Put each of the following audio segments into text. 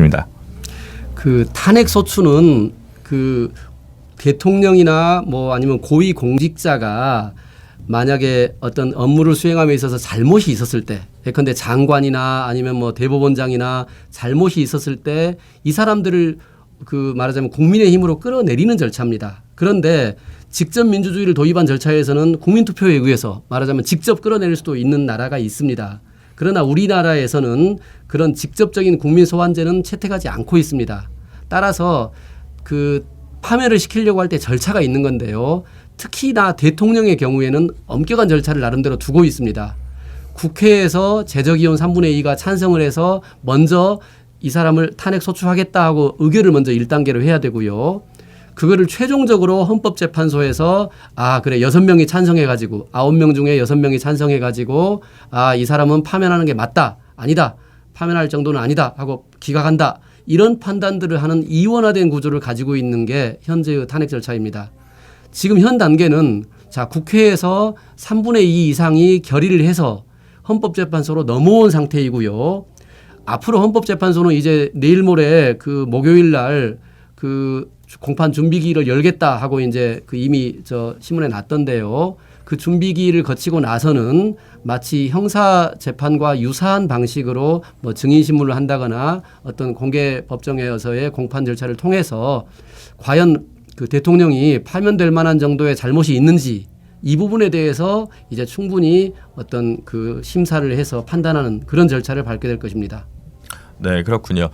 싶습니다. 그 탄핵 소추는 그 대통령이나 뭐 아니면 고위 공직자가 만약에 어떤 업무를 수행함에 있어서 잘못이 있었을 때, 예컨대 장관이나 아니면 뭐 대법원장이나 잘못이 있었을 때 이 사람들을 그 말하자면 국민의 힘으로 끌어내리는 절차입니다. 그런데 직접 민주주의를 도입한 절차에서는 국민투표에 의해서 말하자면 직접 끌어내릴 수도 있는 나라가 있습니다. 그러나 우리나라에서는 그런 직접적인 국민 소환제는 채택하지 않고 있습니다. 따라서 그 파면을 시키려고 할 때 절차가 있는 건데요. 특히나 대통령의 경우에는 엄격한 절차를 나름대로 두고 있습니다. 국회에서 재적의원 3분의 2가 찬성을 해서 먼저 이 사람을 탄핵 소추하겠다 하고 의결을 먼저 1단계로 해야 되고요. 그거를 최종적으로 헌법재판소에서 그래 6명이 찬성해가지고 9명 중에 6명이 찬성해가지고 이 사람은 파면하는 게 맞다 아니다 파면할 정도는 아니다 하고 기각한다 이런 판단들을 하는 이원화된 구조를 가지고 있는 게 현재의 탄핵 절차입니다. 지금 현 단계는 국회에서 3분의 2 이상이 결의를 해서 헌법재판소로 넘어온 상태이고요. 앞으로 헌법재판소는 이제 내일 모레 그 목요일 날 그 공판 준비기일을 열겠다 하고 이제 그 이미 저 신문에 났던데요. 그 준비기일을 거치고 나서는 마치 형사 재판과 유사한 방식으로 뭐 증인 신문을 한다거나 어떤 공개 법정에서의 공판 절차를 통해서 과연 그 대통령이 파면될 만한 정도의 잘못이 있는지 이 부분에 대해서 이제 충분히 어떤 그 심사를 해서 판단하는 그런 절차를 밟게 될 것입니다. 네, 그렇군요.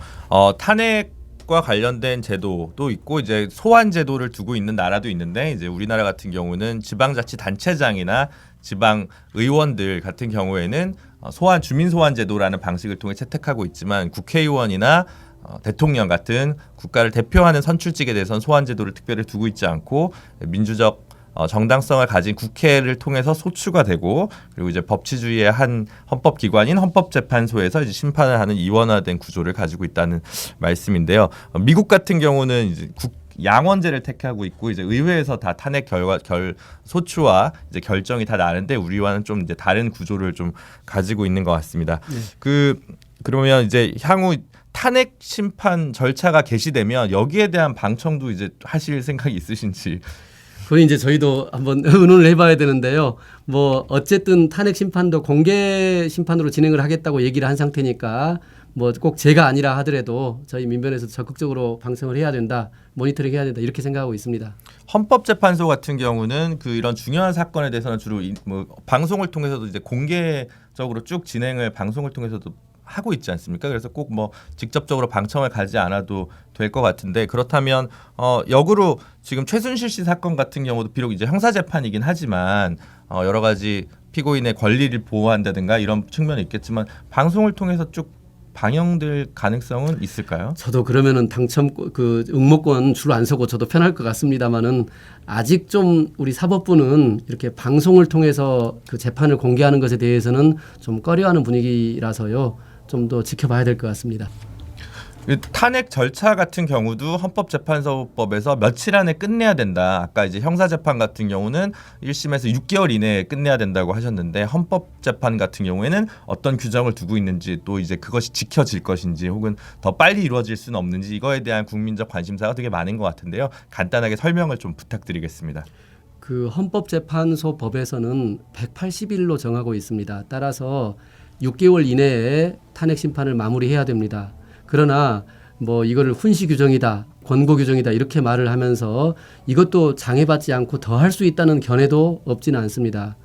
탄핵과 관련된 제도도 있고 이제 소환 제도를 두고 있는 나라도 있는데 이제 우리나라 같은 경우는 지방자치단체장이나 지방 의원들 같은 경우에는 소환 주민 소환 제도라는 방식을 통해 채택하고 있지만 국회의원이나 대통령 같은 국가를 대표하는 선출직에 대해서는 소환 제도를 특별히 두고 있지 않고 민주적 정당성을 가진 국회를 통해서 소추가 되고 그리고 이제 법치주의의 한 헌법기관인 헌법재판소에서 이제 심판을 하는 이원화된 구조를 가지고 있다는 말씀인데요. 미국 같은 경우는 이제 양원제를 택하고 있고 이제 의회에서 다 탄핵 소추와 이제 결정이 다 나는데 우리와는 좀 이제 다른 구조를 좀 가지고 있는 것 같습니다. 그러면 이제 향후 탄핵 심판 절차가 개시되면 여기에 대한 방청도 이제 하실 생각이 있으신지? 그건 이제 저희도 한번 의논을 해봐야 되는데요. 뭐 어쨌든 탄핵 심판도 공개 심판으로 진행을 하겠다고 얘기를 한 상태니까 뭐 꼭 제가 아니라 하더라도 저희 민변에서 적극적으로 방청을 해야 된다, 모니터링 해야 된다 이렇게 생각하고 있습니다. 헌법재판소 같은 경우는 그 이런 중요한 사건에 대해서는 주로 뭐 방송을 통해서도 이제 공개적으로 쭉 진행을 방송을 통해서도 하고 있지 않습니까? 그래서 꼭 뭐 직접적으로 방청을 가지 않아도 될 것 같은데 그렇다면 역으로 지금 최순실 씨 사건 같은 경우도 비록 이제 형사 재판이긴 하지만 여러 가지 피고인의 권리를 보호한다든가 이런 측면이 있겠지만 방송을 통해서 쭉 방영될 가능성은 있을까요? 저도 그러면은 당첨 그 응모권 줄 안 서고 저도 편할 것 같습니다만은 아직 좀 우리 사법부는 이렇게 방송을 통해서 그 재판을 공개하는 것에 대해서는 좀 꺼려하는 분위기라서요. 좀 더 지켜봐야 될 것 같습니다. 탄핵 절차 같은 경우도 헌법재판소법에서 며칠 안에 끝내야 된다. 아까 이제 형사재판 같은 경우는 1심에서 6개월 이내에 끝내야 된다고 하셨는데 헌법재판 같은 경우에는 어떤 규정을 두고 있는지 또 이제 그것이 지켜질 것인지 혹은 더 빨리 이루어질 수는 없는지 이거에 대한 국민적 관심사가 되게 많은 것 같은데요. 간단하게 설명을 좀 부탁드리겠습니다. 그 헌법재판소 법에서는 180일로 정하고 있습니다. 따라서 6개월 이내에 탄핵 심판을 마무리해야 됩니다. 그러나 뭐 이거를 훈시 규정이다, 권고 규정이다 이렇게 말을 하면서 이것도 장애받지 않고 더 할 수 있다는 견해도 없지는 않습니다.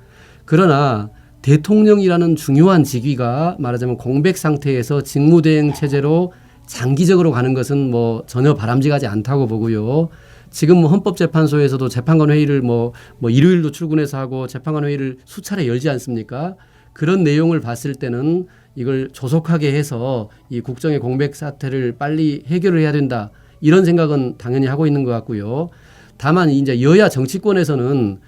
그러나 대통령이라는 중요한 직위가 말하자면 공백 상태에서 직무대행 체제로 장기적으로 가는 것은 뭐 전혀 바람직하지 않다고 보고요. 지금 뭐 헌법재판소에서도 재판관 회의를 뭐 일요일도 출근해서 하고 재판관 회의를 수차례 열지 않습니까? 그런 내용을 봤을 때는 이걸 조속하게 해서 이 국정의 공백 사태를 빨리 해결을 해야 된다. 이런 생각은 당연히 하고 있는 것 같고요. 다만 이제 여야 정치권에서는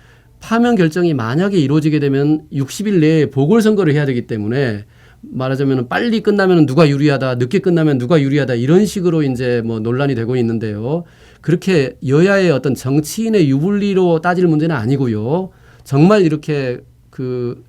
파면 결정이 만약에 이루어지게 되면 60일 내에 보궐선거를 해야 되기 때문에 말하자면 빨리 끝나면 누가 유리하다, 늦게 끝나면 누가 유리하다 이런 식으로 이제 뭐 논란이 되고 있는데요. 그렇게 여야의 어떤 정치인의 유불리로 따질 문제는 아니고요. 정말 이렇게 그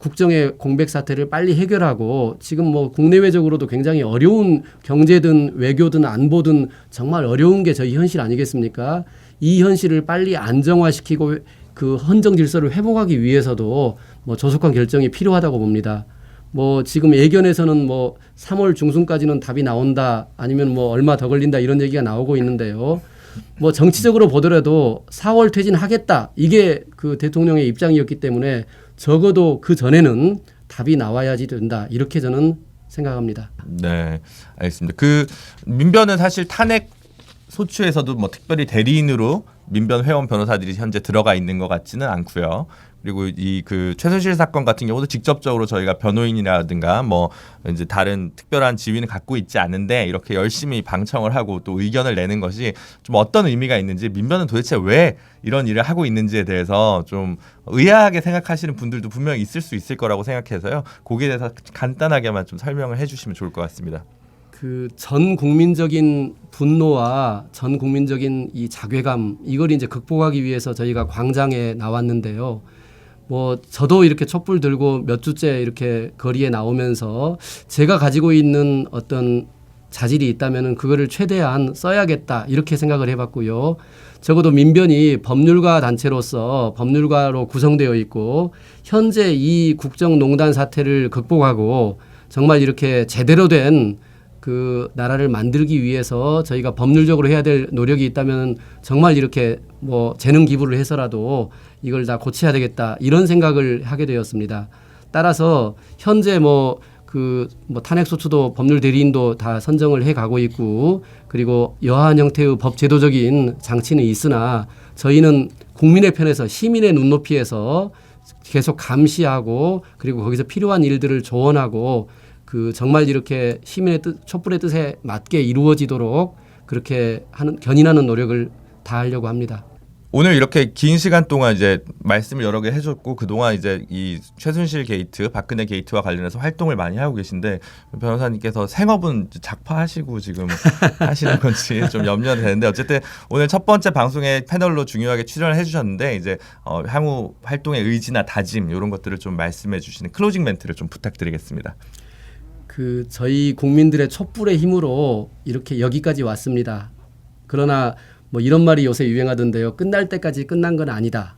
국정의 공백 사태를 빨리 해결하고 지금 뭐 국내외적으로도 굉장히 어려운 경제든 외교든 안보든 정말 어려운 게 저희 현실 아니겠습니까? 이 현실을 빨리 안정화시키고 그 헌정 질서를 회복하기 위해서도 뭐 조속한 결정이 필요하다고 봅니다. 뭐 지금 예견에서는 뭐 3월 중순까지는 답이 나온다 아니면 뭐 얼마 더 걸린다 이런 얘기가 나오고 있는데요. 뭐 정치적으로 보더라도 4월 퇴진하겠다 이게 그 대통령의 입장이었기 때문에 적어도 그 전에는 답이 나와야지 된다 이렇게 저는 생각합니다. 네, 알겠습니다. 그 민변은 사실 탄핵 소추에서도 뭐 특별히 대리인으로 민변 회원 변호사들이 현재 들어가 있는 것 같지는 않고요. 그리고 이 그 최순실 사건 같은 경우도 직접적으로 저희가 변호인이라든가 뭐 이제 다른 특별한 지위는 갖고 있지 않은데 이렇게 열심히 방청을 하고 또 의견을 내는 것이 좀 어떤 의미가 있는지 민변은 도대체 왜 이런 일을 하고 있는지에 대해서 좀 의아하게 생각하시는 분들도 분명히 있을 수 있을 거라고 생각해서요. 거기에 대해서 간단하게만 좀 설명을 해주시면 좋을 것 같습니다. 그 전 국민적인 분노와 전 국민적인 이 자괴감 이걸 이제 극복하기 위해서 저희가 광장에 나왔는데요. 뭐 저도 이렇게 촛불 들고 몇 주째 이렇게 거리에 나오면서 제가 가지고 있는 어떤 자질이 있다면은 그거를 최대한 써야겠다 이렇게 생각을 해봤고요. 적어도 민변이 법률가 단체로서 법률가로 구성되어 있고 현재 이 국정농단 사태를 극복하고 정말 이렇게 제대로 된 그 나라를 만들기 위해서 저희가 법률적으로 해야 될 노력이 있다면 정말 이렇게 뭐 재능 기부를 해서라도 이걸 다 고쳐야 되겠다 이런 생각을 하게 되었습니다. 따라서 현재 뭐 탄핵 소추도 법률 대리인도 다 선정을 해 가고 있고 그리고 여하한 형태의 법 제도적인 장치는 있으나 저희는 국민의 편에서 시민의 눈높이에서 계속 감시하고 그리고 거기서 필요한 일들을 조언하고 그 정말 이렇게 시민의 뜻, 촛불의 뜻에 맞게 이루어지도록 그렇게 하는 견인하는 노력을 다하려고 합니다. 오늘 이렇게 긴 시간 동안 이제 말씀을 여러 개 해줬고 그동안 이제 이 최순실 게이트, 박근혜 게이트와 관련해서 활동을 많이 하고 계신데 변호사님께서 생업은 작파하시고 지금 하시는 건지 좀 염려가 되는데 어쨌든 오늘 첫 번째 방송에 패널로 중요하게 출연을 해주셨는데 이제 향후 활동의 의지나 다짐 이런 것들을 좀 말씀해 주시는 클로징 멘트를 좀 부탁드리겠습니다. 그 저희 국민들의 촛불의 힘으로 이렇게 여기까지 왔습니다. 그러나 뭐 이런 말이 요새 유행하던데요. 끝날 때까지 끝난 건 아니다.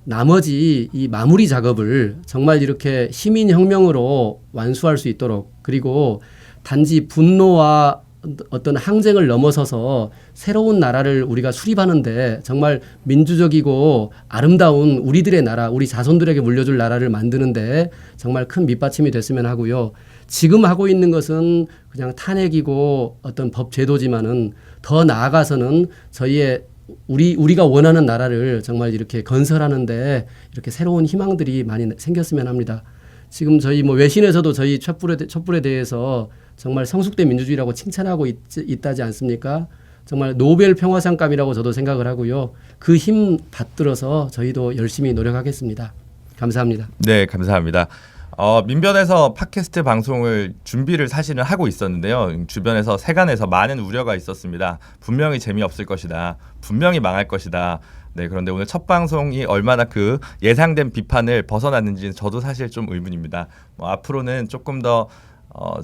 나머지 이 마무리 작업을 정말 이렇게 시민혁명으로 완수할 수 있도록 그리고 단지 분노와 어떤 항쟁을 넘어서서 새로운 나라를 우리가 수립하는데 정말 민주적이고 아름다운 우리들의 나라, 우리 자손들에게 물려줄 나라를 만드는데 정말 큰 밑받침이 됐으면 하고요. 지금 하고 있는 것은 그냥 탄핵이고 어떤 법 제도지만은 더 나아가서는 저희의 우리가 원하는 나라를 정말 이렇게 건설하는데 이렇게 새로운 희망들이 많이 생겼으면 합니다. 지금 저희 뭐 외신에서도 저희 촛불에 대해서 정말 성숙된 민주주의라고 칭찬하고 있다지 않습니까? 정말 노벨 평화상감이라고 저도 생각을 하고요. 그 힘 받들어서 저희도 열심히 노력하겠습니다. 감사합니다. 네, 감사합니다. 민변에서 팟캐스트 방송을 준비를 사실은 하고 있었는데요. 주변에서 세간에서 많은 우려가 있었습니다. 분명히 재미없을 것이다. 분명히 망할 것이다. 네, 그런데 오늘 첫 방송이 얼마나 그 예상된 비판을 벗어났는지는 저도 사실 좀 의문입니다. 앞으로는 조금 더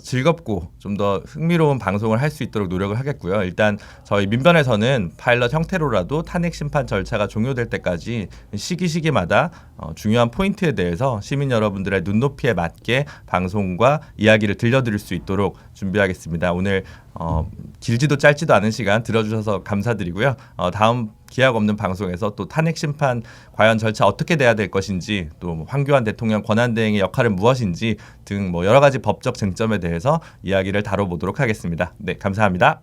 즐겁고 좀 더 흥미로운 방송을 할 수 있도록 노력을 하겠고요. 일단 저희 민변에서는 파일럿 형태로라도 탄핵 심판 절차가 종료될 때까지 시기마다 중요한 포인트에 대해서 시민 여러분들의 눈높이에 맞게 방송과 이야기를 들려드릴 수 있도록 준비하겠습니다. 오늘 길지도 짧지도 않은 시간 들어주셔서 감사드리고요. 다음 기약 없는 방송에서 또 탄핵 심판 과연 절차 어떻게 돼야 될 것인지 또 황교안 대통령 권한 대행의 역할은 무엇인지 등 뭐 여러 가지 법적 쟁점에 대해서 이야기를 다뤄보도록 하겠습니다. 네, 감사합니다.